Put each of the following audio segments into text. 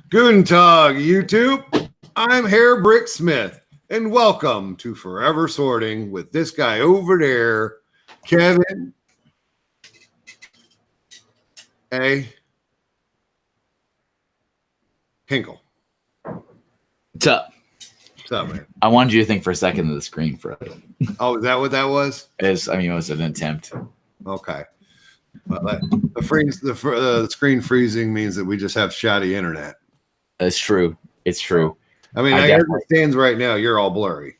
Guten Tag, YouTube. I'm Hair Brick Smith, and welcome to Forever Sorting with this guy over there, Kevin A. Hinkle. What's up? What's up, man? I wanted you to think for a second of the screen for it. Oh, is that what that was? It was an attempt. Okay. Well, the screen freezing means that we just have shoddy internet. It's true. It's true. I mean, I understand right now you're all blurry.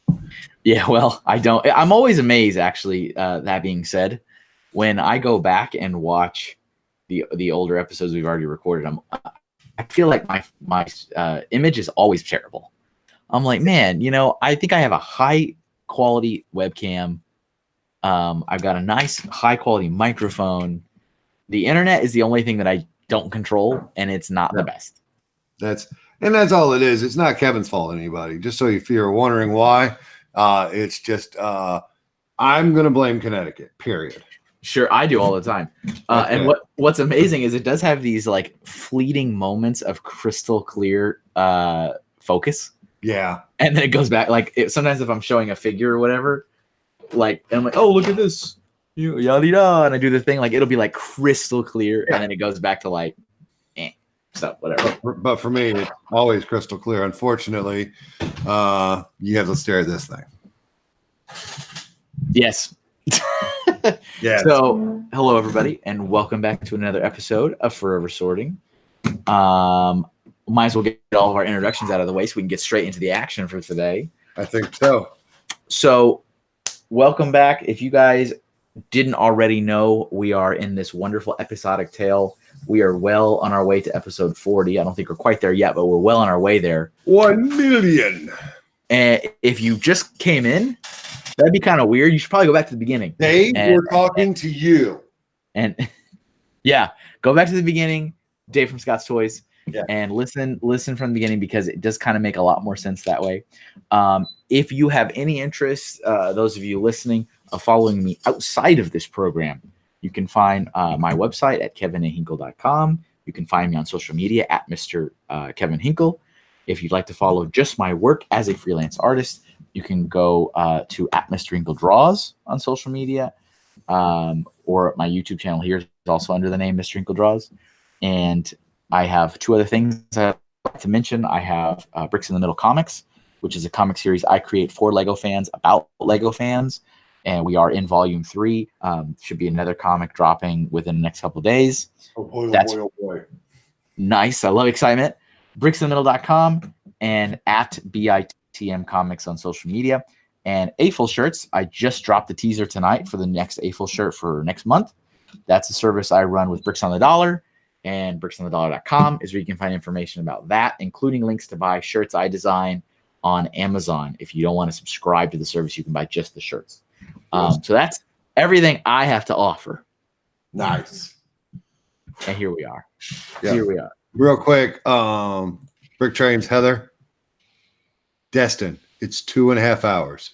Yeah, well, I'm always amazed, actually, that being said, when I go back and watch the older episodes we've already recorded, I feel like my image is always terrible. I'm like, man, I think I have a high quality webcam. I've got a nice high quality microphone. The internet is the only thing that I don't control, and it's not the best. That's all it is. It's not Kevin's fault, anybody. Just so if you're wondering why, it's just I'm gonna blame Connecticut. Period. Sure, I do all the time. And what's amazing is it does have these like fleeting moments of crystal clear focus. Yeah, and then it goes back. Like sometimes if I'm showing a figure or whatever, and I'm like, oh, look at this, yada yada, and I do the thing, like it'll be like crystal clear, and then it goes back to like, so whatever. But for me, it's always crystal clear. Unfortunately, you have to stare at this thing. Yes. Yeah. So, hello everybody, and welcome back to another episode of Forever Sorting. Might as well get all of our introductions out of the way so we can get straight into the action for today. I think so. So, welcome back. If you guys didn't already know, we are in this wonderful episodic tale. We are well on our way to episode 40. I don't think we're quite there yet, but we're well on our way there. 1 million. And if you just came in, that'd be kind of weird. You should probably go back to the beginning. Dave, we're talking to you. And yeah, go back to the beginning, Dave from Scott's Toys, and listen from the beginning, because it does kind of make a lot more sense that way. If you have any interest, those of you listening, of following me outside of this program, you can find my website at kevinahinkle.com. You can find me on social media at Mr. Kevin Hinkle. If you'd like to follow just my work as a freelance artist, you can go to at Mr. Hinkle Draws on social media, or my YouTube channel here is also under the name Mr. Hinkle Draws. And I have two other things I'd like to mention. I have Bricks in the Middle Comics, which is a comic series I create for Lego fans about Lego fans. And we are in volume 3. Should be another comic dropping within the next couple of days. Oh boy, oh boy. Nice. I love excitement. Bricksinthemiddle.com and at BITM Comics on social media. And AFL shirts. I just dropped the teaser tonight for the next AFL shirt for next month. That's a service I run with Bricks on the Dollar. And bricksonthedollar.com is where you can find information about that, including links to buy shirts I design on Amazon. If you don't want to subscribe to the service, you can buy just the shirts. So that's everything I have to offer. Nice. And here we are. Yeah. Here we are. Real quick, Brick Trains, Heather. Destin, it's 2.5 hours.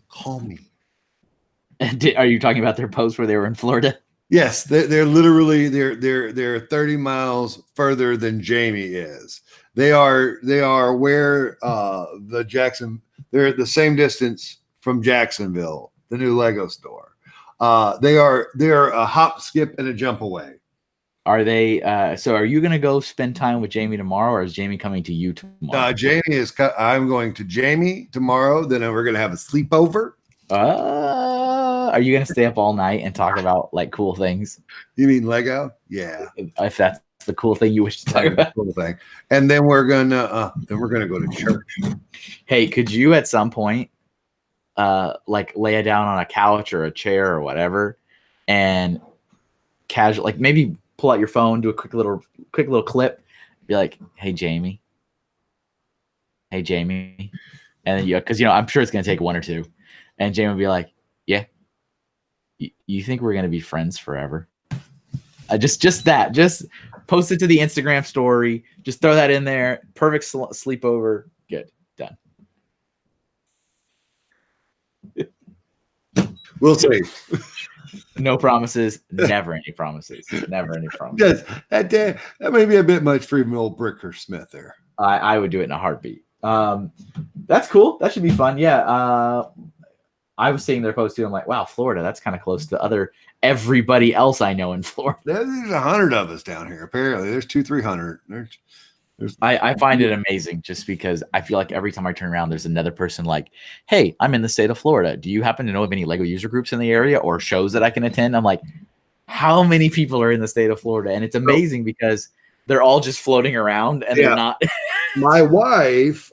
Call me. Are you talking about their post where they were in Florida? Yes, they're literally they're 30 miles further than Jamie is. They are where they're at the same distance from Jacksonville, the new Lego store. They're a hop, skip, and a jump away. Are they? So are you going to go spend time with Jamie tomorrow, or is Jamie coming to you tomorrow? I'm going to Jamie tomorrow. Then we're going to have a sleepover. Are you going to stay up all night and talk about like cool things? You mean Lego? Yeah. If that's the cool thing you wish to talk about. Cool thing. And then we're gonna go to church. Hey, could you at some point like lay it down on a couch or a chair or whatever, and casual, like maybe pull out your phone, do a quick little clip, be like, hey Jamie, and then because I'm sure it's gonna take one or two, and Jamie will be like, yeah, you think we're gonna be friends forever? Just post it to the Instagram story. Just throw that in there. Perfect sleepover. Good. Done. We'll see. No promises. Never any promises. Never any promises. Yes, that may be a bit much for even old Bricker Smith there. I would do it in a heartbeat. That's cool. That should be fun. Yeah. I was seeing their post too. I'm like, wow, Florida. That's kind of close to everybody else I know in Florida. There's 100 of us down here. Apparently, there's 200-300. I find it amazing just because I feel like every time I turn around, there's another person like, hey, I'm in the state of Florida. Do you happen to know of any Lego user groups in the area or shows that I can attend? I'm like, how many people are in the state of Florida? And it's amazing because they're all just floating around and they're not. My wife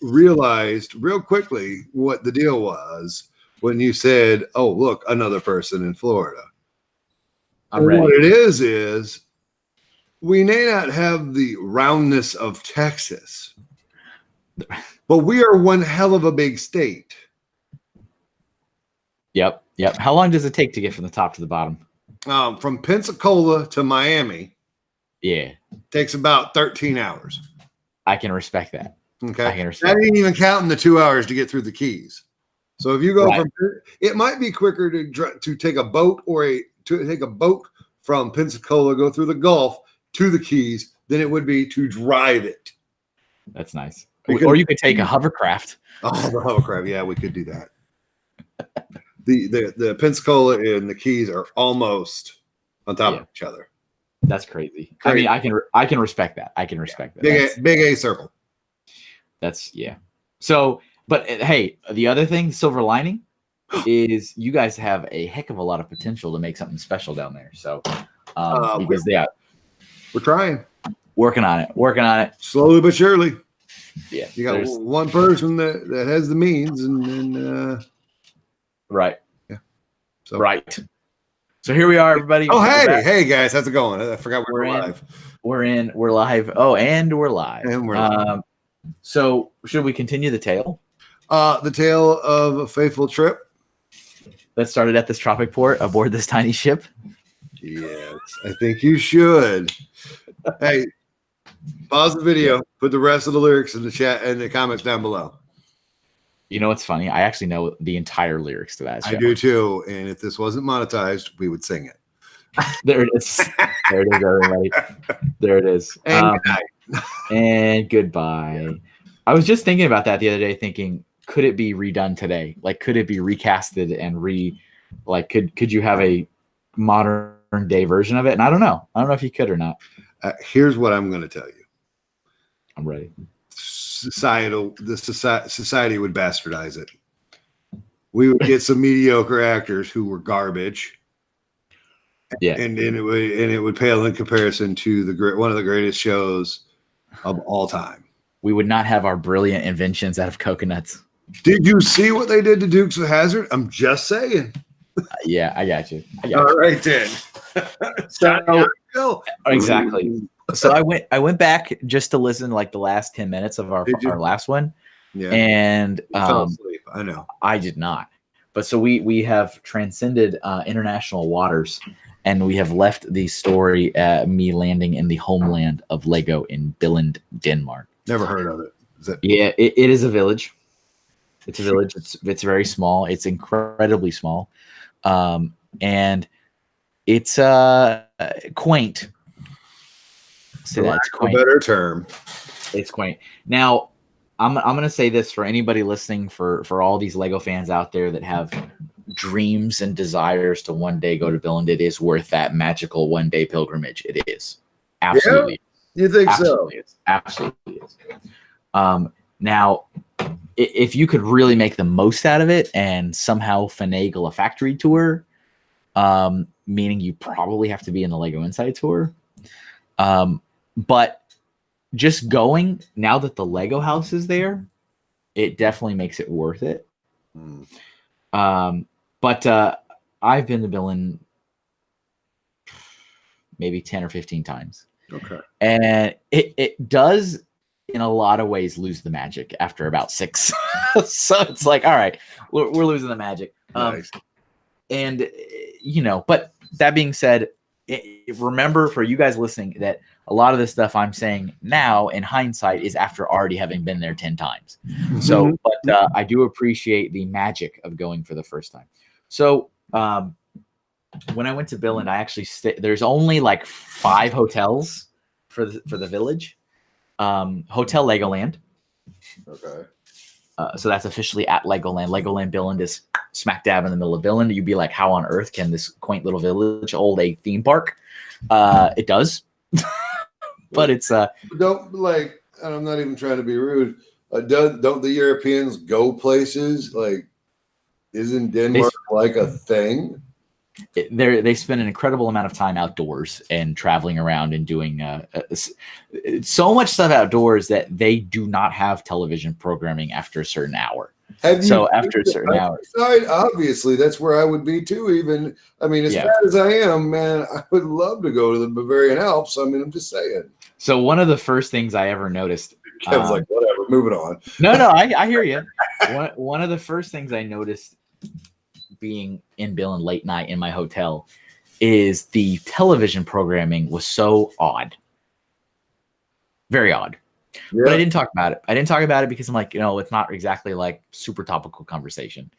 realized real quickly what the deal was when you said, oh, look, another person in Florida. What it is we may not have the roundness of Texas, but we are one hell of a big state. Yep. How long does it take to get from the top to the bottom? From Pensacola to Miami. Yeah. Takes about 13 hours. I can respect that. Okay. I didn't even counting the 2 hours to get through the Keys. So if you go from, it might be quicker to take a boat from Pensacola, go through the Gulf to the Keys than it would be to drive it. That's nice. Or you could take a hovercraft. Oh, the hovercraft. Yeah, we could do that. The Pensacola and the Keys are almost on top of each other. That's crazy. I mean, I can respect that. I can respect that. Big A circle. That's So, but hey, the other thing, silver lining, is you guys have a heck of a lot of potential to make something special down there. So, because we're trying, working on it, slowly but surely. Yeah, you got one person that has the means, and right, yeah, so right. So here we are, everybody. Oh, hey guys, how's it going? I forgot we're live. We're live. Oh, and we're live. And we're live. So should we continue the tale? The tale of a faithful trip that started at this tropic port aboard this tiny ship. Yes, I think you should. Hey, pause the video. Put the rest of the lyrics in the chat and the comments down below. You know what's funny? I actually know the entire lyrics to that show. I do too. And if this wasn't monetized, we would sing it. There it is. There it is, everybody. There it is. And good night. And goodbye. I was just thinking about that the other day, thinking, could it be redone today? Like, could it be recasted and could you have a modern day version of it? And I don't know. I don't know if you could or not. Here's what I'm going to tell you. I'm ready. Society would bastardize it. We would get some mediocre actors who were garbage. Yeah, and it would pale in comparison to one of the greatest shows of all time. We would not have our brilliant inventions out of coconuts. Did you see what they did to Dukes of Hazzard? I'm just saying. Yeah, I got you. All right then. So, exactly. So I went back just to listen to like the last 10 minutes of our last one. Yeah. And fell asleep. I know. I did not. But so we have transcended international waters, and we have left the story me landing in the homeland of Lego in Billund, Denmark. Never heard of it. Yeah, it is a village. It's a village. It's very small. It's incredibly small. And it's quaint. So that's quaint. A better term. It's quaint. Now, I'm gonna say this for anybody listening, for all these Lego fans out there that have dreams and desires to one day go to Billund. It is worth that magical one day pilgrimage. It is. Absolutely. Yeah, you think absolutely so? Is. Absolutely is. Now, if you could really make the most out of it and somehow finagle a factory tour, meaning you probably have to be in the Lego Inside tour. But just going, now that the Lego house is there, it definitely makes it worth it. But I've been to Billund maybe 10 or 15 times. Okay. And it does, in a lot of ways, lose the magic after about 6. So it's like, all right, we're losing the magic. Nice. And, but that being said, remember for you guys listening that a lot of the stuff I'm saying now in hindsight is after already having been there 10 times. So, but I do appreciate the magic of going for the first time. So when I went to Billund, I actually there's only like 5 hotels for the village. Hotel Legoland. Okay. So that's officially at Legoland. Legoland Billund is smack dab in the middle of Billund. You'd be like, how on earth can this quaint little village hold a theme park? It does. But it's don't like, and I'm not even trying to be rude. Don't the Europeans go places? Like, isn't Denmark like a thing? They spend an incredible amount of time outdoors and traveling around and doing so much stuff outdoors that they do not have television programming after a certain hour. After a certain hour, obviously that's where I would be too. Even I mean, as bad as I am, man, I would love to go to the Bavarian Alps. I mean, I'm just saying. So one of the first things I ever noticed, Kevin's like, whatever, moving on. No, I hear you. One of the first things I noticed being in Billund late night in my hotel is the television programming was so odd. Very odd. Yeah. But I didn't talk about it. I didn't talk about it because I'm like, it's not exactly like super topical conversation.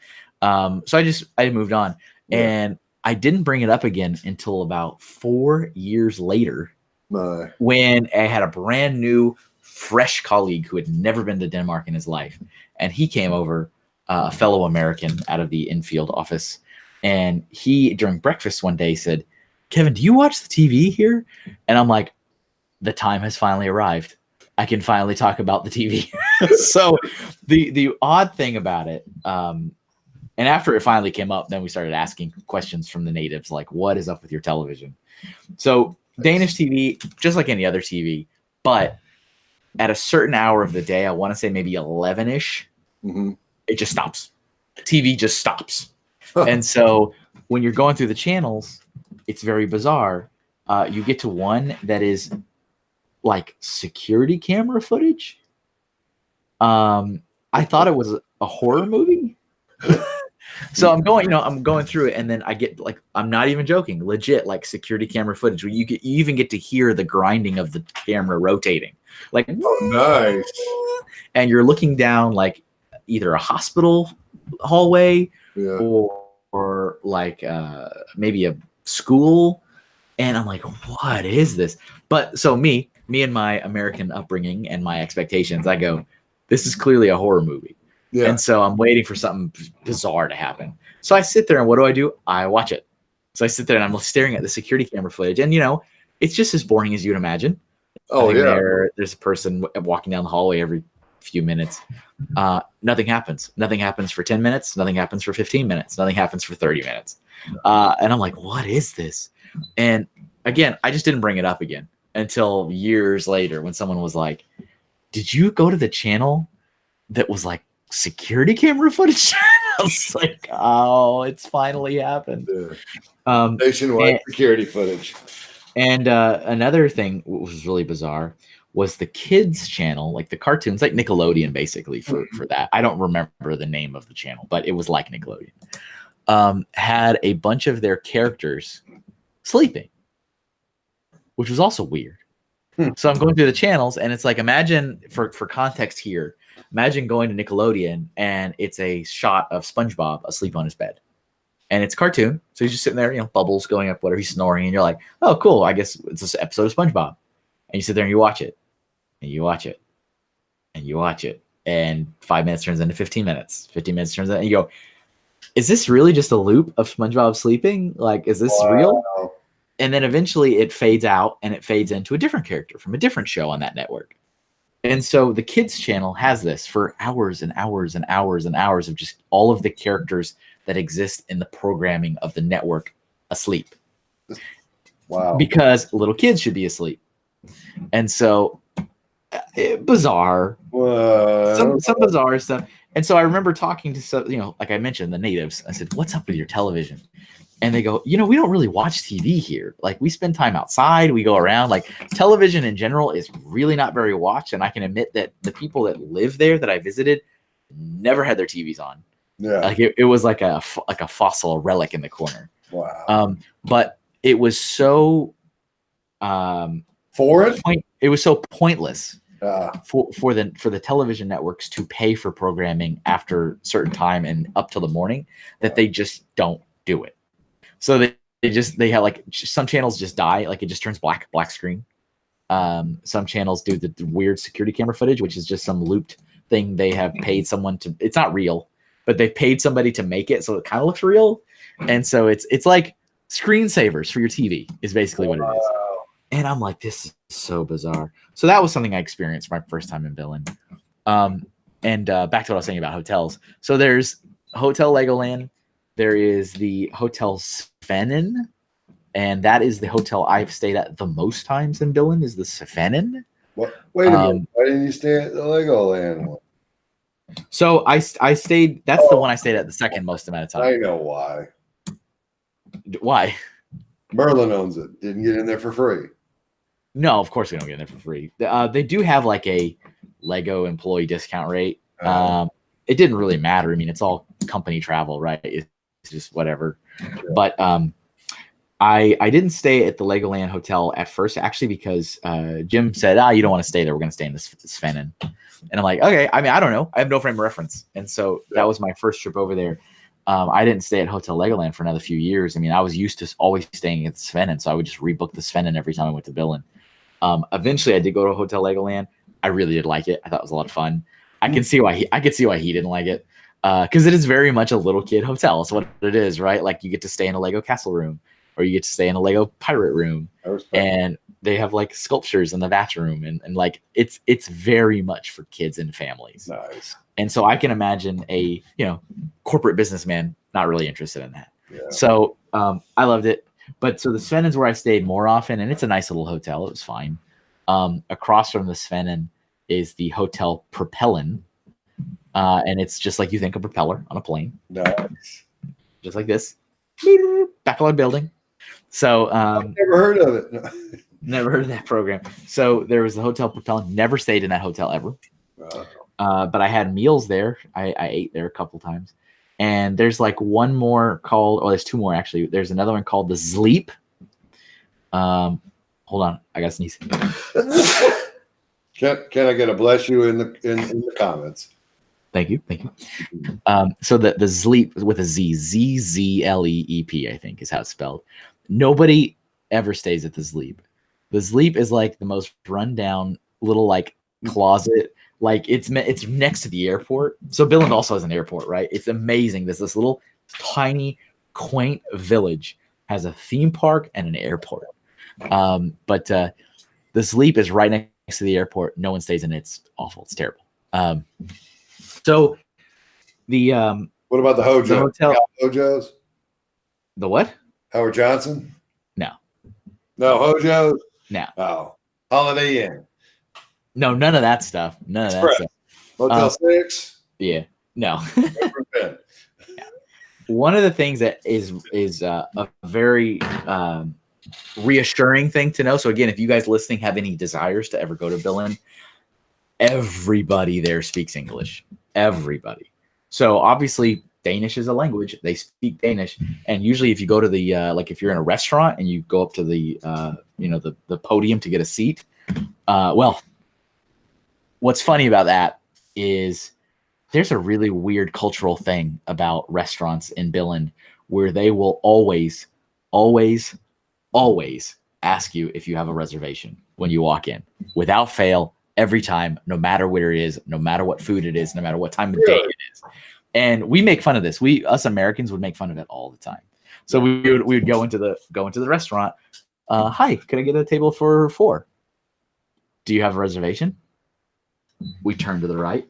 So I moved on. Yeah. And I didn't bring it up again until about 4 years later when I had a brand new, fresh colleague who had never been to Denmark in his life. And he came over, a fellow American out of the infield office. And he, during breakfast one day, said, Kevin, do you watch the TV here? And I'm like, the time has finally arrived. I can finally talk about the TV. So the odd thing about it, and after it finally came up, then we started asking questions from the natives, like, what is up with your television? So Danish TV, just like any other TV, but at a certain hour of the day, I want to say maybe 11-ish, it just stops. TV just stops. And so when you're going through the channels, it's very bizarre. You get to one that is like security camera footage. I thought it was a horror movie. So I'm going through it, and then I get like, I'm not even joking, legit like security camera footage where you even get to hear the grinding of the camera rotating. Like, nice. And you're looking down like either a hospital hallway or like maybe a school. And I'm like, what is this? But so me and my American upbringing and my expectations, I go, this is clearly a horror movie. Yeah. And so I'm waiting for something bizarre to happen. So I sit there, and what do? I watch it. So I sit there and I'm staring at the security camera footage, and it's just as boring as you'd imagine. Oh yeah. There's a person walking down the hallway every few minutes. Nothing happens. Nothing happens for 10 minutes. Nothing happens for 15 minutes. Nothing happens for 30 minutes. And I'm like, what is this? And again, I just didn't bring it up again until years later when someone was like, did you go to the channel that was like security camera footage? I was like, oh, it's finally happened. Nationwide security footage. And another thing what was really bizarre was the kids channel, like the cartoons, like Nickelodeon, basically for that. I don't remember the name of the channel, but it was like Nickelodeon. Had a bunch of their characters sleeping, which was also weird. So I'm going through the channels, and it's like, imagine for context here, imagine going to Nickelodeon and it's a shot of SpongeBob asleep on his bed. And it's cartoon. So he's just sitting there, bubbles going up, whatever, he's snoring, and you're like, oh, cool. I guess it's this episode of SpongeBob. And you sit there and you watch it. And you watch it. And you watch it. And 5 minutes turns into 15 minutes. 15 minutes turns into, and you go, is this really just a loop of SpongeBob sleeping? Like, is this real? And then eventually it fades out and it fades into a different character from a different show on that network. And so the kids channel has this for hours and hours and hours and hours of just all of the characters that exist in the programming of the network asleep. Wow. Because little kids should be asleep. And so bizarre. Some bizarre stuff. And so I remember talking to some, like I mentioned, the natives. I said, what's up with your television? And they go, we don't really watch TV here. Like, we spend time outside. We go around. Like, television in general is really not very watched. And I can admit that the people that live there that I visited never had their TVs on. Yeah. Like, it was like a fossil relic in the corner. Wow. But it was so foreign. It was so pointless for the television networks to pay for programming after a certain time and up till the morning that they just don't do it. So they have like some channels just die, like it just turns black screen. Some channels do the weird security camera footage, which is just some looped thing they have paid someone to. It's not real, but they've paid somebody to make it, so it kind of looks real. And so it's like screensavers for your TV is basically what it is. And I'm like, this is so bizarre. So that was something I experienced my first time in Billund. And back to what I was saying about hotels. So there's Hotel Legoland. There is the Hotel Svennen, and that is the hotel I've stayed at the most times in Billund, is the Svennen. What? Wait a minute. Why didn't you stay at the Legoland one? So I stayed. That's the one I stayed at the second most amount of time. I know why. Why? Merlin owns it. Didn't get in there for free. No, of course we don't get in there for free. They do have like a Lego employee discount rate. It didn't really matter. I mean, it's all company travel, right? It's just whatever. Yeah. But I didn't stay at the Legoland Hotel at first, actually, because Jim said, you don't want to stay there. We're going to stay in this Svennen. And I'm like, okay. I mean, I don't know. I have no frame of reference. And so that was my first trip over there. I didn't stay at Hotel Legoland for another few years. I mean, I was used to always staying at the Svennen, so I would just rebook the Svennen every time I went to Billund. Eventually, I did go to Hotel Legoland. I really did like it. I thought it was a lot of fun. I can see why he didn't like it, because it is very much a little kid hotel. It's what it is, right? Like you get to stay in a Lego castle room, or you get to stay in a Lego pirate room, and they have like sculptures in the bathroom, and like it's very much for kids and families. Nice. And so I can imagine a corporate businessman not really interested in that. Yeah. So I loved it. But so the Svennen is where I stayed more often, and it's a nice little hotel. It was fine. Across from the Svennen is the Hotel Propellen, and it's just like you think a propeller on a plane. Nice. Just like this. Backlog building. So I've never heard of it. No. Never heard of that program. So there was the Hotel Propellen. Never stayed in that hotel ever. But I had meals there. I ate there a couple times. And there's like one more called, there's two more actually. There's another one called the Zleep. Hold on, I got to sneeze. Can I get a bless you in the comments? Thank you. So the Zleep with a Z, Zleep, I think is how it's spelled. Nobody ever stays at the Zleep. The Zleep is like the most rundown little like closet. Like it's next to the airport. So Billund also has an airport, right? It's amazing. This little tiny, quaint village has a theme park and an airport. But the Zleep is right next to the airport. No one stays in it. It's awful. It's terrible. So the what about the Hojo? The hotel Hojos? The what? Howard Johnson? No Hojos? No. Oh, Holiday Inn. No, none of that stuff. None of that stuff. Motel 6? Yeah. No. Yeah. One of the things that is a very reassuring thing to know. So again, if you guys listening have any desires to ever go to Billund, everybody there speaks English. Everybody. So obviously Danish is a language. They speak Danish. And usually if you go to the like if you're in a restaurant and you go up to the the podium to get a seat, well, what's funny about that is there's a really weird cultural thing about restaurants in Billund where they will always ask you if you have a reservation when you walk in, without fail, every time, no matter where it is, no matter what food it is, no matter what time of day it is. And we make fun of this. Us Americans would make fun of it all the time. So we would go into the restaurant. Hi, could I get a table for 4? Do you have a reservation? We turn to the right.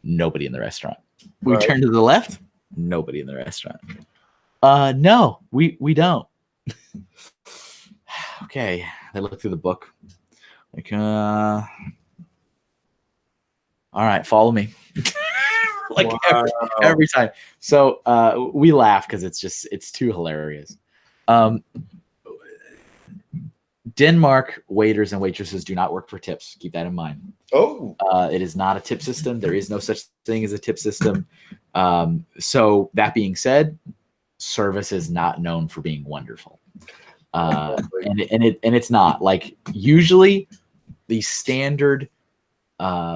Nobody in the restaurant. We turn to the left. Nobody in the restaurant. No, we don't. Okay. They look through the book. Like, all right, follow me. Like every time. So we laugh because it's too hilarious. Denmark waiters and waitresses do not work for tips. Keep that in mind. Oh, it is not a tip system. There is no such thing as a tip system. So that being said, service is not known for being wonderful. And it's not. Like usually the standard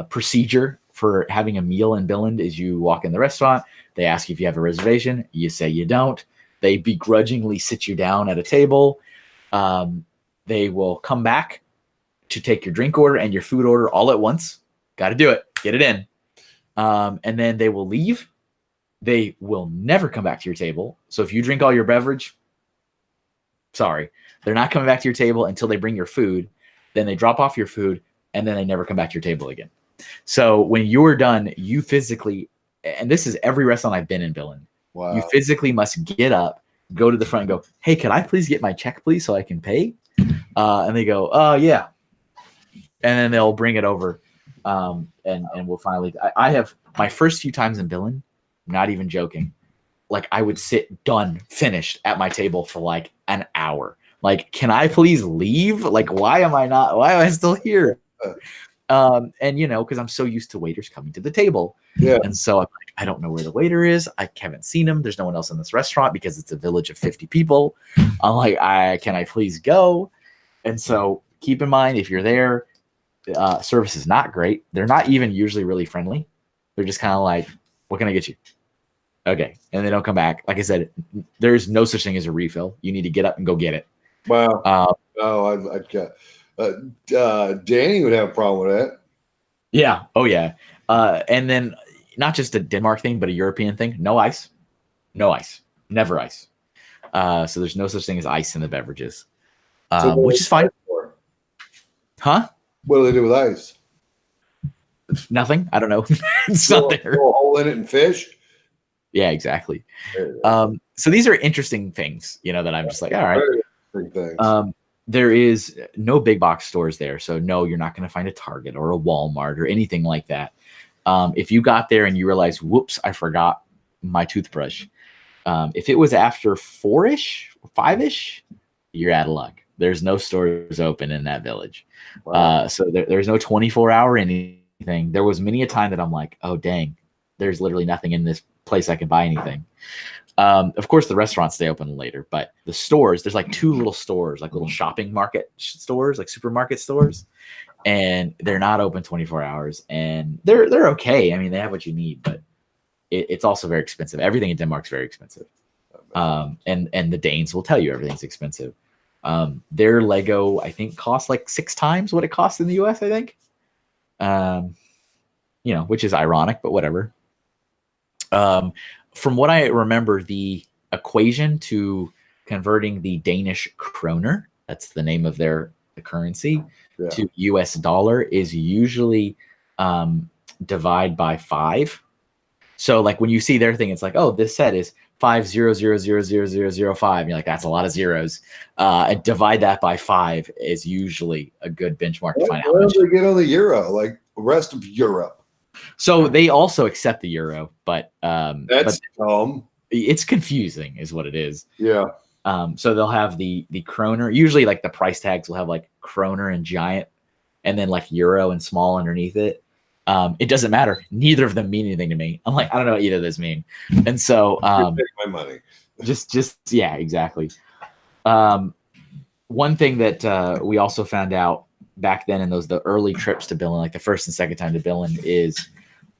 procedure for having a meal in Billund is you walk in the restaurant, they ask you if you have a reservation, you say you don't, They begrudgingly sit you down at a table. They will come back to take your drink order and your food order all at once. Got to do it. Get it in. And then they will leave. They will never come back to your table. So if you drink all your beverage, sorry, they're not coming back to your table until they bring your food. Then they drop off your food, and then they never come back to your table again. So when you're done, you physically, and this is every restaurant I've been in, Billin, Wow. you physically must get up, go to the front and go, hey, can I please get my check, please, so I can pay? And they go, yeah. And then they'll bring it over, and we'll finally, I have my first few times in Billin, not even joking, like I would sit done, finished at my table for like an hour. Like, can I please leave? Like, why am I still here? And because I'm so used to waiters coming to the table. Yeah. And so I'm like, I don't know where the waiter is. I haven't seen him. There's no one else in this restaurant because it's a village of 50 people. I'm like, can I please go? And so keep in mind, if you're there, service is not great. They're not even usually really friendly. They're just kind of like, what can I get you? Okay. And they don't come back. Like I said, there's no such thing as a refill. You need to get up and go get it. Wow. Danny would have a problem with that. Yeah. Oh, yeah. And then not just a Denmark thing, but a European thing. No ice. No ice. Never ice. So there's no such thing as ice in the beverages, which is fine. Huh? What do they do with ice? Nothing. I don't know. It's not there. A hole in it and fish. Yeah, exactly. So these are interesting things, that I'm just like, all right. There is no big box stores there. So no, you're not going to find a Target or a Walmart or anything like that. If you got there and you realize, whoops, I forgot my toothbrush. If it was after 4-ish, 5-ish, you're out of luck. There's no stores open in that village. Wow. So there's no 24-hour anything. There was many a time that I'm like, oh, dang, there's literally nothing in this place I can buy anything. Of course, the restaurants stay open later, but the stores, there's like 2 little stores, like little shopping market stores, like supermarket stores, and they're not open 24 hours. And they're okay. I mean, they have what you need, but it's also very expensive. Everything in Denmark's very expensive. And the Danes will tell you everything's expensive. Their Lego, I think, costs like 6 times what it costs in the US, I think. Which is ironic, but whatever. From what I remember, the equation to converting the Danish kroner, that's the name of the currency, to US dollar is usually divide by 5. So like when you see their thing, it's like, oh, this set is 5,000,000,005. You're like, that's a lot of zeros. And divide that by 5 is usually a good benchmark to find out. Where do they get on the euro? Like the rest of Europe. So they also accept the euro, but that's dumb. It's confusing, is what it is. Yeah. So they'll have the kroner. Usually, like the price tags will have like kroner and giant, and then like euro and small underneath it. It doesn't matter. Neither of them mean anything to me. I'm like, I don't know what either of those mean. And so take my money. Just yeah, exactly. One thing that we also found out back then in the early trips to Billin, like the first and second time to Billin, is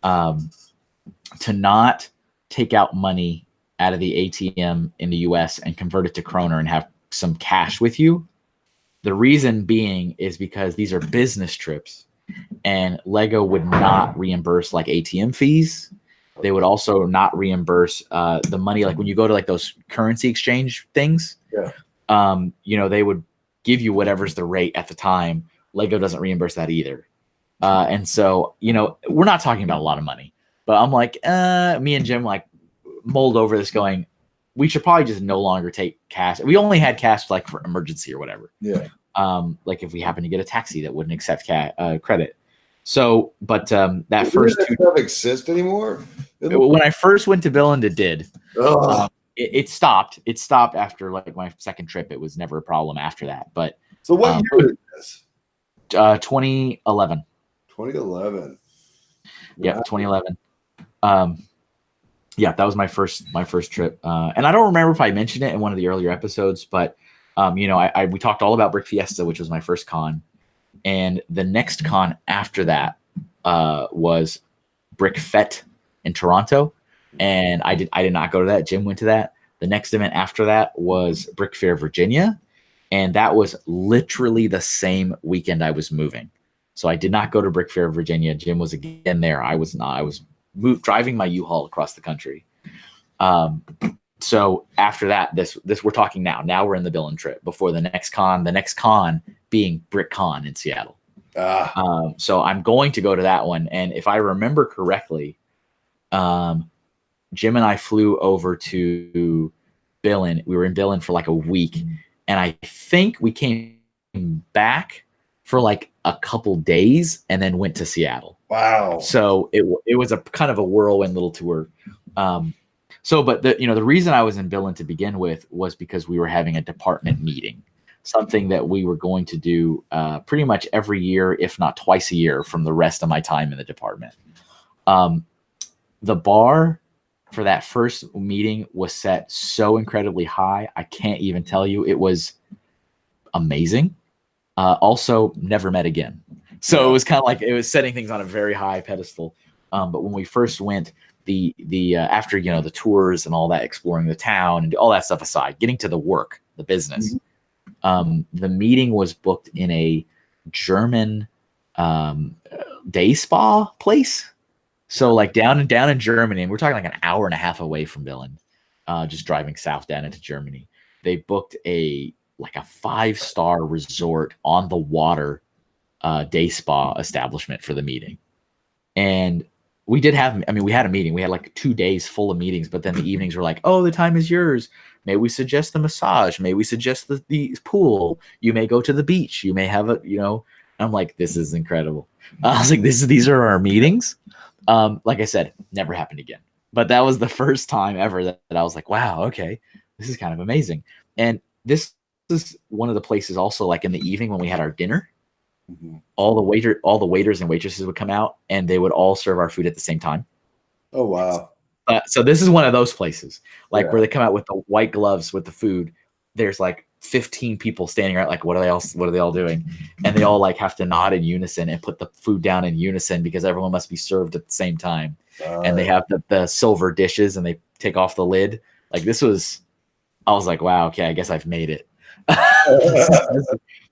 to not take out money out of the ATM in the US and convert it to kroner and have some cash with you. The reason being is because these are business trips, and Lego would not reimburse like ATM fees. They would also not reimburse the money, like when you go to like those currency exchange things. Yeah. They would give you whatever's the rate at the time. Lego doesn't reimburse that either. And so, we're not talking about a lot of money, but I'm like, me and Jim like mulled over this going, we should probably just no longer take cash. We only had cash like for emergency or whatever. Yeah. Like if we happen to get a taxi that wouldn't accept credit. So, but that first that stuff exist anymore? When I first went to Billund, it did. It stopped. It stopped after like my second trip. It was never a problem after that. But so what year is this? 2011. 2011. Yeah, 2011. Yeah, that was my first trip. And I don't remember if I mentioned it in one of the earlier episodes, but we talked all about Brick Fiesta, which was my first con. And the next con after that was Brick Fete in Toronto. And I did not go to that. Jim went to that. The next event after that was Brick Fair, Virginia. And that was literally the same weekend I was moving. So I did not go to Brick Fair, Virginia. Jim was again there. I was not. I was driving my U-Haul across the country. So after that, this we're talking now. Now we're in the Billin trip before the next con being BrickCon in Seattle. So I'm going to go to that one. And if I remember correctly, Jim and I flew over to Billin. We were in Billin for like a week. And I think we came back for like a couple days and then went to Seattle. Wow. So it was a kind of a whirlwind little tour. But the reason I was in Billin to begin with was because we were having a department meeting, something that we were going to do pretty much every year, if not twice a year, from the rest of my time in the department. The bar for that first meeting was set so incredibly high. I can't even tell you. It was amazing. Also, never met again. So it was kind of like it was setting things on a very high pedestal. But when we first went, the after the tours and all that, exploring the town and all that stuff aside, getting to the work, the business, the meeting was booked in a German day spa place. So like down in Germany, and we're talking like an hour and a half away from Billin, just driving south down into Germany. They booked a 5-star resort on the water day spa establishment for the meeting. And we had a meeting. We had like 2 days full of meetings, but then the evenings were like, oh, the time is yours. May we suggest the massage? May we suggest the pool? You may go to the beach. You may have I'm like, this is incredible. I was like, these are our meetings. Like I said, never happened again. But that was the first time ever that I was like, wow, okay, this is kind of amazing. And this is one of the places also, like in the evening when we had our dinner, all the waiters and waitresses would come out and they would all serve our food at the same time. Oh, wow. So this is one of those places, where they come out with the white gloves with the food. There's like 15 people standing around, like, what are they all doing? And they all like have to nod in unison and put the food down in unison because everyone must be served at the same time. And they have the silver dishes and they take off the lid. Like I was like, wow, okay, I guess I've made it.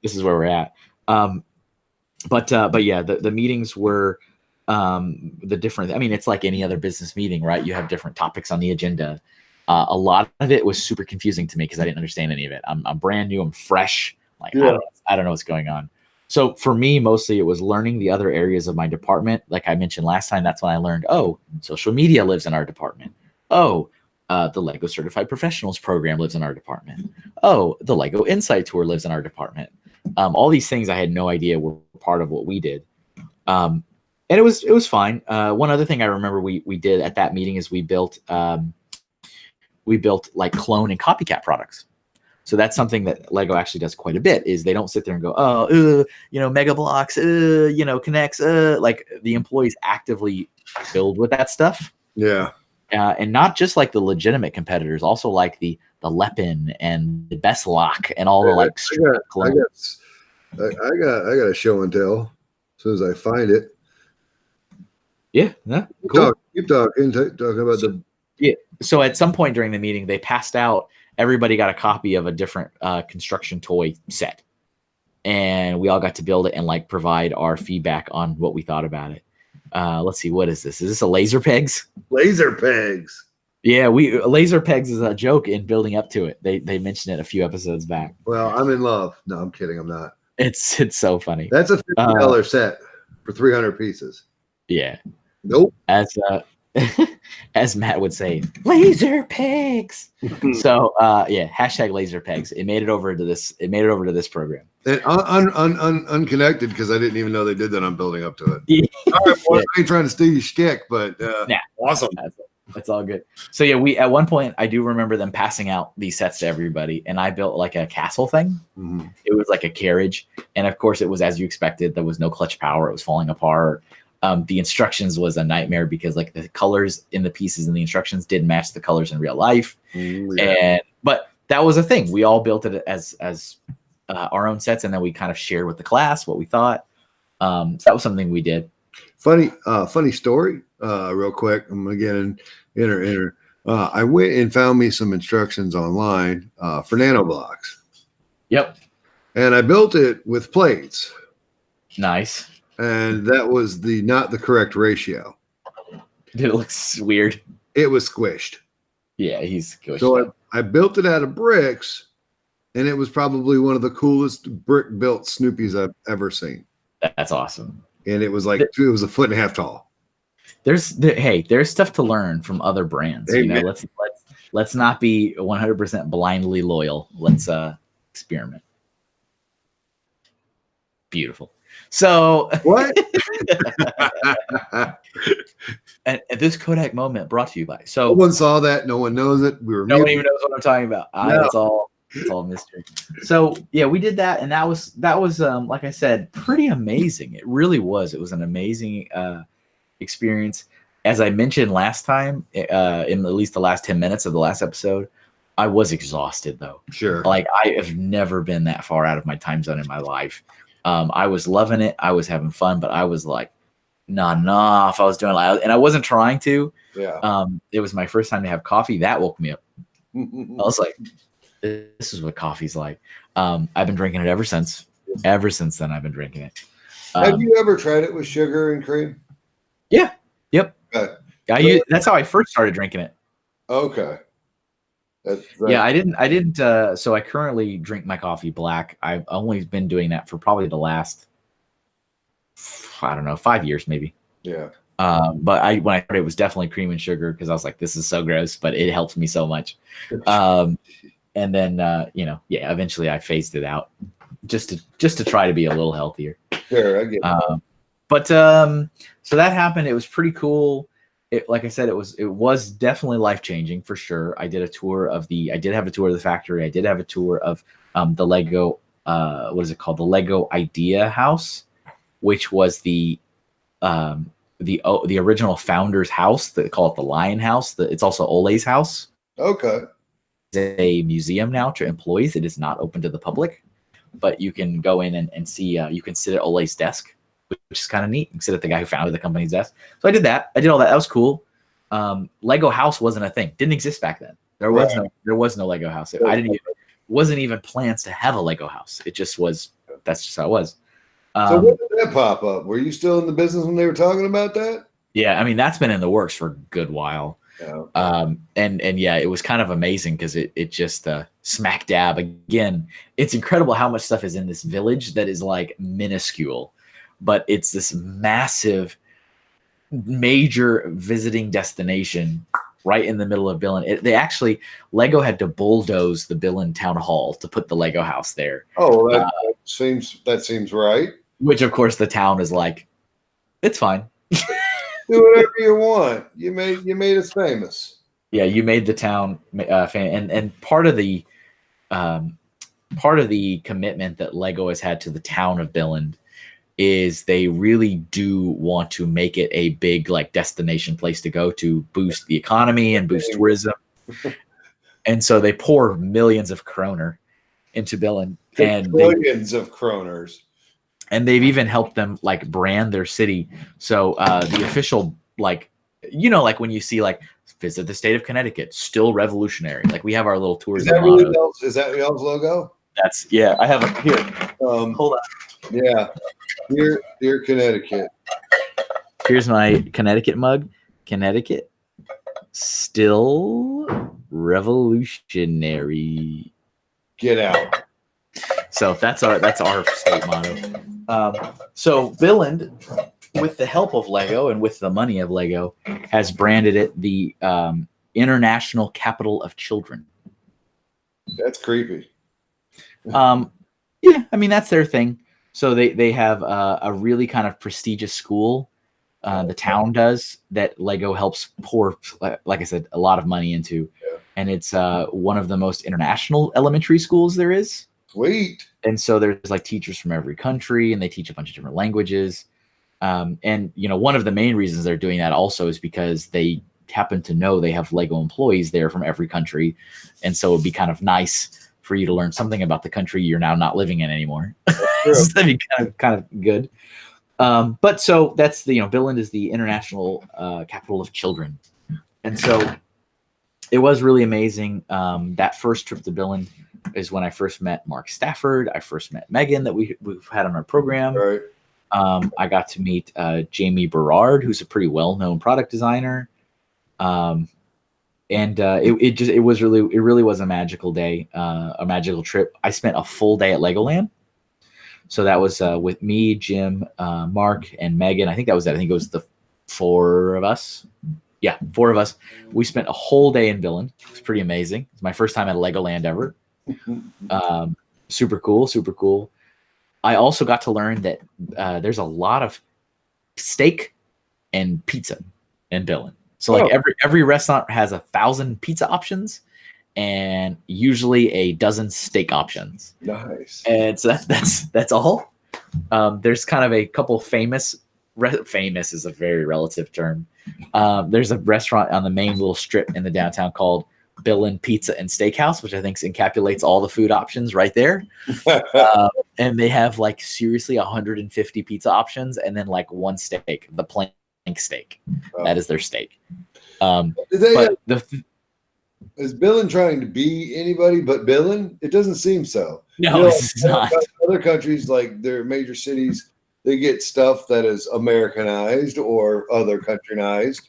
This is where we're at. But yeah, the meetings were the different. I mean, it's like any other business meeting, right? You have different topics on the agenda. A lot of it was super confusing to me because I didn't understand any of it. I'm brand new. I'm fresh. Like I don't know what's going on. So for me, mostly it was learning the other areas of my department. Like I mentioned last time, that's when I learned, oh, social media lives in our department. Oh, the Lego Certified Professionals program lives in our department. Oh, the Lego Insight Tour lives in our department. All these things I had no idea were part of what we did. And it was fine. One other thing I remember we did at that meeting is we built like clone and copycat products. So that's something that Lego actually does quite a bit, is they don't sit there and go, Mega Blocks, Connects, like the employees actively build with that stuff. Yeah. And not just like the legitimate competitors, also like the Lepin and the Best Lock and all the like. I got a show and tell as soon as I find it. Yeah. Cool. Keep talking about the. Yeah. So at some point during the meeting, they passed out. Everybody got a copy of a different construction toy set, and we all got to build it and like provide our feedback on what we thought about it. Let's see, what is this? Is this a laser pegs? Laser pegs. Yeah, laser pegs is a joke in building up to it. They mentioned it a few episodes back. Well, I'm in love. No, I'm kidding. I'm not. It's so funny. That's a $50 set for 300 pieces. Yeah. Nope. As Matt would say, laser pegs. So yeah, hashtag laser pegs. It made it over to this. It made it over to this program. And unconnected, because I didn't even know they did that on building up to it. Yeah. All right, boy, I ain't trying to steal your shtick, but awesome. That's all good. So yeah, we at one point I do remember them passing out these sets to everybody, and I built like a castle thing. Mm-hmm. It was like a carriage, and of course it was as you expected. There was no clutch power. It was falling apart. The instructions was a nightmare because like the colors in the pieces in the instructions didn't match the colors in real life. But that was a thing. We all built it as our own sets, and then we kind of shared with the class what we thought. So that was something we did. Funny story, real quick. I'm gonna get in. I went and found me some instructions online for nanoblocks, Yep. and I built it with plates, Nice. and that was not the correct ratio. It looks weird. It was squished. Yeah, he's squished So up. I built it out of bricks, and it was probably one of the coolest brick built Snoopies I've ever seen. That's awesome. And it was like it was a foot and a half tall. There's stuff to learn from other brands. Hey, You know, man. let's not be 100% blindly loyal. Let's experiment. Beautiful. So What? and this Kodak moment brought to you by. No So one saw that. No one knows it. We were no one muted. even knows what I'm talking about. No. It's all mystery. So yeah, we did that, and that was like I said, pretty amazing. It really was. It was an amazing experience. As I mentioned last time, in at least the last 10 minutes of the last episode, I was exhausted though. Sure. Like I have never been that far out of my time zone in my life. I was loving it. I was having fun, but I was like, not enough. I was doing like, and I wasn't trying to. Yeah. It was my first time to have coffee. That woke me up. I was like, this is what coffee's like. I've been drinking it ever since. Ever since then, I've been drinking it. Have you ever tried it with sugar and cream? Yeah. Yep. Okay. That's how I first started drinking it. Okay. Yeah, I didn't. So I currently drink my coffee black. I've only been doing that for probably the last, I don't know, 5 years maybe. Yeah. But when I started, it was definitely cream and sugar because I was like, this is so gross, but it helps me so much. And then yeah, eventually I phased it out just to try to be a little healthier. Sure, I get it. But so that happened. It was pretty cool. Like I said, it was definitely life-changing for sure. I did have a tour of the factory. I did have a tour of the Lego, what is it called? The Lego Idea House, which was the original founder's house. They call it the Lion House. It's also Ole's house. Okay. It's a museum now to employees. It is not open to the public, but you can go in and see. You can sit at Ole's desk, which is kind of neat. You can sit at the guy who founded the company's desk. So I did that. I did all that. That was cool. Lego house wasn't a thing. Didn't exist back then. There was no Lego house. Wasn't even plans to have a Lego house. It just was. That's just how it was. So when did that pop up? Were you still in the business when they were talking about that? Yeah, I mean that's been in the works for a good while. Yeah. And yeah, it was kind of amazing because it just smack dab again. It's incredible how much stuff is in this village that is like minuscule, but it's this massive, major visiting destination right in the middle of Billund. Lego had to bulldoze the Billund town hall to put the Lego house there. Oh, that seems right. Which of course the town is like, it's fine. Do whatever you want. You made us famous. Yeah, you made the town and part of the commitment that Lego has had to the town of Billund is they really do want to make it a big like destination place to go to boost the economy and boost tourism. And so they pour millions of kroner into Billund and billions of kroners. And they've even helped them like brand their city. So the official, like, like when you see like visit the state of Connecticut, still revolutionary. Like we have our little tours. Is that y'all's logo? I have it here. Hold on. Yeah. Dear Connecticut. Here's my Connecticut mug. Connecticut, still revolutionary. Get out. So that's our state motto. So Billund, with the help of Lego and with the money of Lego, has branded it the International Capital of Children. That's creepy. Yeah, I mean that's their thing. So they have a really kind of prestigious school. The town does that Lego helps pour, like I said, a lot of money into, and it's one of the most international elementary schools there is. Sweet. And so there's like teachers from every country, and they teach a bunch of different languages. And one of the main reasons they're doing that also is because they happen to know they have Lego employees there from every country, and so it'd be kind of nice for you to learn something about the country you're now not living in anymore. So that'd be kind of good. But so that's Billund is the International Capital of Children, and so It was really amazing. That first trip to Billund is when I first met Mark Stafford. I first met Megan that we've had on our program. Right. I got to meet Jamie Berard, who's a pretty well-known product designer. It really was a magical day, a magical trip. I spent a full day at Legoland. So that was with me, Jim, Mark, and Megan. I think that was it. I think it was the 4 of us. Yeah, 4 of us. We spent a whole day in Billund. It was pretty amazing. It's my first time at Legoland ever. Super cool, super cool. I also got to learn that there's a lot of steak and pizza in Billund. So like every restaurant has 1,000 pizza options and usually a dozen steak options. Nice. And so that's all. There's kind of a couple famous is a very relative term. There's a restaurant on the main little strip in the downtown called Billund Pizza and Steakhouse, which I think encapsulates all the food options right there. And they have like seriously 150 pizza options and then like one steak, the plank steak. That is their steak. Is Billund trying to be anybody but Billund? It doesn't seem so. No, it's not. Other countries, like their major cities, they get stuff that is Americanized or other countrynized.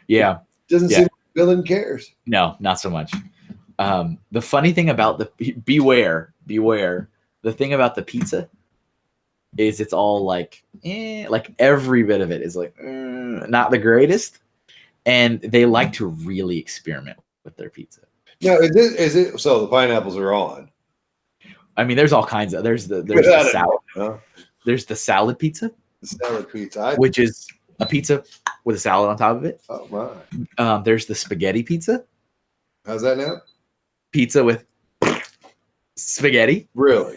Yeah. Doesn't seem like Billund cares. No, not so much. The funny thing about beware. The thing about the pizza is it's all like every bit of it is like not the greatest, and they like to really experiment with their pizza. No, is it so the pineapples are on? I mean, there's all kinds of there's the salad. Huh? There's the salad pizza. The salad pizza, which is a pizza with a salad on top of it. Oh my! There's the spaghetti pizza. How's that now? Pizza with spaghetti. Really?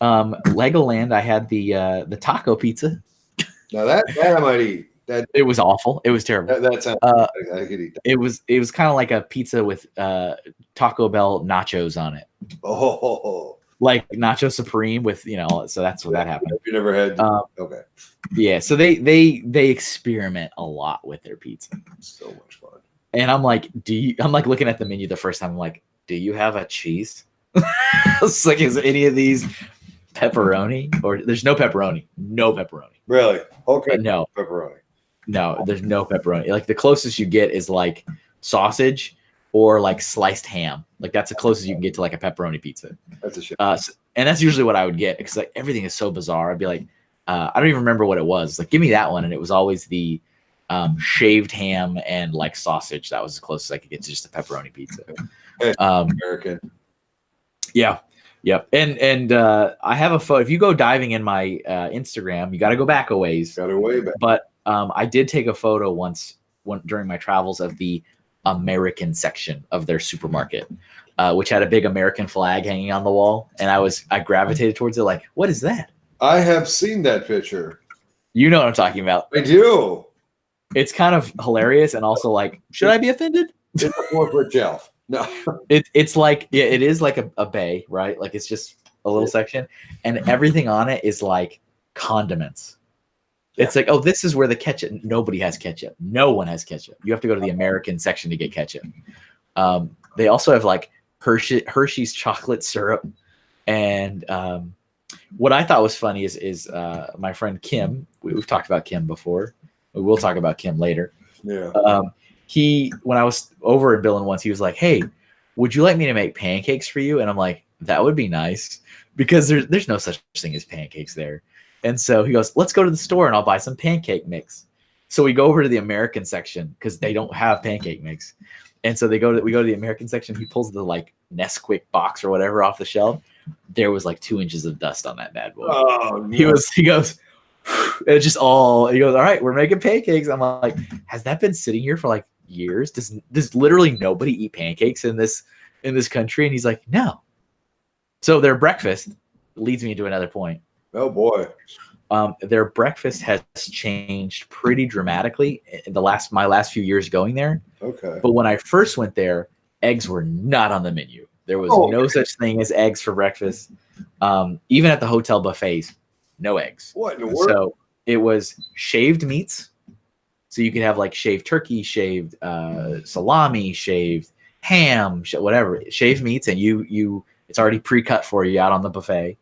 Legoland, I had the taco pizza. Now that I might eat. It was awful. It was terrible. That sounds. I could eat that. It was kind of like a pizza with Taco Bell nachos on it. Oh. Like Nacho Supreme with so that's what that happened. You never had. Okay. Yeah, so they experiment a lot with their pizza. So much fun. And I'm like, I'm like looking at the menu the first time. I'm like, do you have a cheese? It's like, is any of these pepperoni? Or there's no pepperoni. No pepperoni. Really? Okay. No pepperoni. No, there's no pepperoni. Like the closest you get is like sausage or like sliced ham. Like that's the closest you can get to like a pepperoni pizza. That's a shit. And that's usually what I would get because like everything is so bizarre. I'd be like, I don't even remember what it was. Like, give me that one, and it was always the shaved ham and like sausage. That was the closest I could get to just a pepperoni pizza. American. Yeah. Yep. And I have a photo. If you go diving in my Instagram, you got to go back a ways. Got to way back. But I did take a photo once during my travels of the American section of their supermarket, which had a big American flag hanging on the wall, and I gravitated towards it. Like, what is that? I have seen that picture. You know what I'm talking about. I do. It's kind of hilarious, and also like, should I be offended? It's a 4-foot shelf. No, it's like it is like a bay, right? Like it's just a little section, and everything on it is like condiments. It's like, oh, this is where the ketchup. Nobody has ketchup. No one has ketchup. You have to go to the American section to get ketchup. They also have like Hershey's chocolate syrup, and what I thought was funny is my friend Kim. We've talked about Kim before. We will talk about Kim later. Yeah. When I was over in Billund once, he was like, "Hey, would you like me to make pancakes for you?" And I'm like, "That would be nice," because there's no such thing as pancakes there. And so he goes, "Let's go to the store and I'll buy some pancake mix." So we go over to the American section because they don't have pancake mix. And so we go to the American section. He pulls the like Nesquik box or whatever off the shelf. There was like 2 inches of dust on that bad boy. Oh, no. He goes, it's just all, he goes, "All right, we're making pancakes." I'm like, has that been sitting here for like years? Does literally nobody eat pancakes in this country? And he's like, "No." So their breakfast leads me to another point. Oh boy. Their breakfast has changed pretty dramatically in my last few years going there. Okay. But when I first went there, eggs were not on the menu. There was no such thing as eggs for breakfast. Even at the hotel buffets, no eggs. What in the world? So it was shaved meats. So So you could have like shaved turkey, shaved salami, shaved ham, whatever, shaved meats, and you it's already pre-cut for you out on the buffet.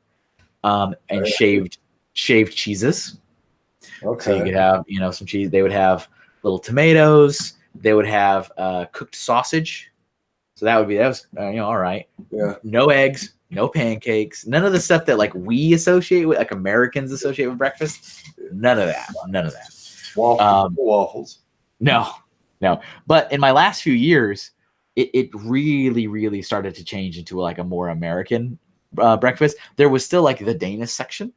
And shaved cheeses. Okay. So you could have, some cheese. They would have little tomatoes. They would have cooked sausage. So that was all right. Yeah. No eggs, no pancakes, none of the stuff that like we associate with, like Americans associate with breakfast. None of that. Waffles. No. But in my last few years, it really, really started to change into like a more American breakfast. There was still like the Danish section.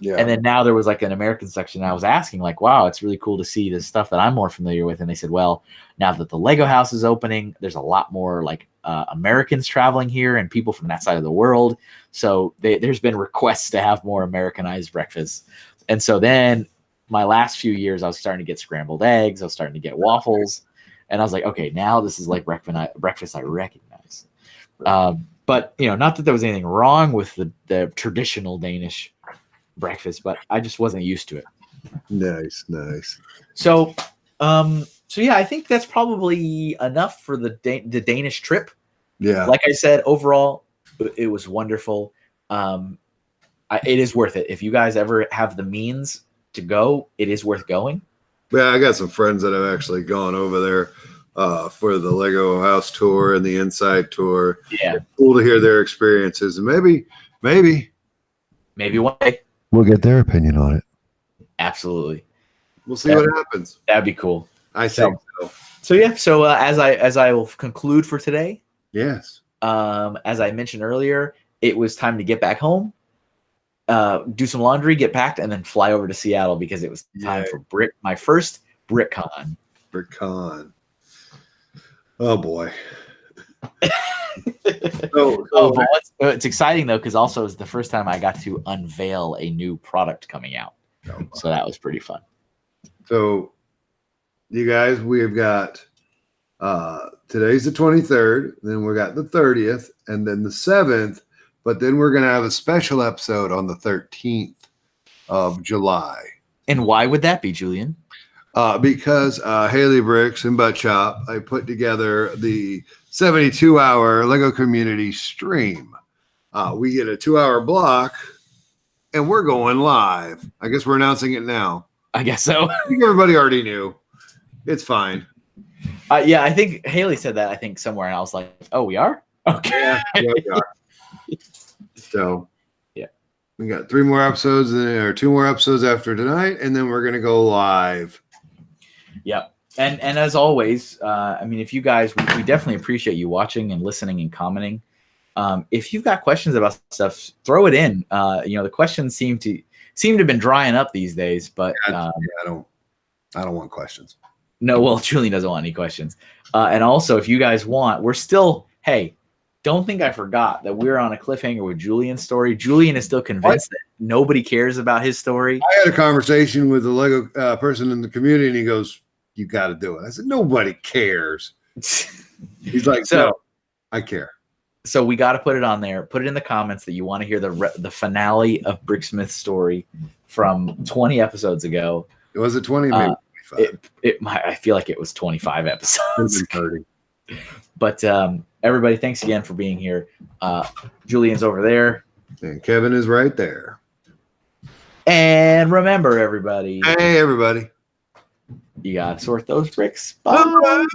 Yeah. And then now there was like an American section. I was asking like, wow, it's really cool to see this stuff that I'm more familiar with. And they said, well, now that the Lego house is opening, there's a lot more like Americans traveling here and people from that side of the world. So there's been requests to have more Americanized breakfasts. And so then my last few years, I was starting to get scrambled eggs. I was starting to get waffles. And I was like, okay, now this is like breakfast I recognize. But, not that there was anything wrong with the traditional Danish breakfast, but I just wasn't used to it. Nice. So yeah, I think that's probably enough for the Danish trip. Yeah. Like I said, overall, it was wonderful. It is worth it. If you guys ever have the means to go, it is worth going. Yeah, I got some friends that have actually gone over there for the Lego house tour and the inside tour. Yeah. It's cool to hear their experiences. And maybe one day we'll get their opinion on it. Absolutely. We'll see what happens. That'd be cool. I think so. So yeah. So as I will conclude for today. Yes. As I mentioned earlier, it was time to get back home, do some laundry, get packed, and then fly over to Seattle because it was time for my first BrickCon. BrickCon. Oh boy. But it's exciting though, because also it's the first time I got to unveil a new product coming out. So that was pretty fun. So you guys, we have got today's the 23rd, then we got the 30th, and then the 7th, but then we're gonna have a special episode on the 13th of July. And why would that be, Julian? Because Haley Bricks and Butt Chop, I put together the 72-hour Lego community stream. We get a 2-hour block, and we're going live. I guess we're announcing it now. I guess so. I think everybody already knew. It's fine. Yeah, I think Haley said that, I think, somewhere, and I was like, oh, we are? Okay. Yeah, we are. So, yeah. We got 3 more episodes, or 2 more episodes after tonight, and then we're going to go live. Yep. And as always, if you guys, we definitely appreciate you watching and listening and commenting. If you've got questions about stuff, throw it in. The questions seem to have been drying up these days, but I don't want questions. No, well, Julian doesn't want any questions. And also, if you guys want, we're still, hey, don't think I forgot that we're on a cliffhanger with Julian's story. Julian is still convinced that nobody cares about his story. I had a conversation with a Lego person in the community, and he goes, "You got to do it." I said, "Nobody cares." He's like, "No, I care." So we got to put it on there. Put it in the comments that you want to hear the finale of Bricksmith's story from 20 episodes ago. Was it 20? Maybe 25. I feel like it was 25 episodes. 30. But everybody, thanks again for being here. Julian's over there. And Kevin is right there. And remember, everybody. Hey, everybody. You got to sort those bricks. Bye.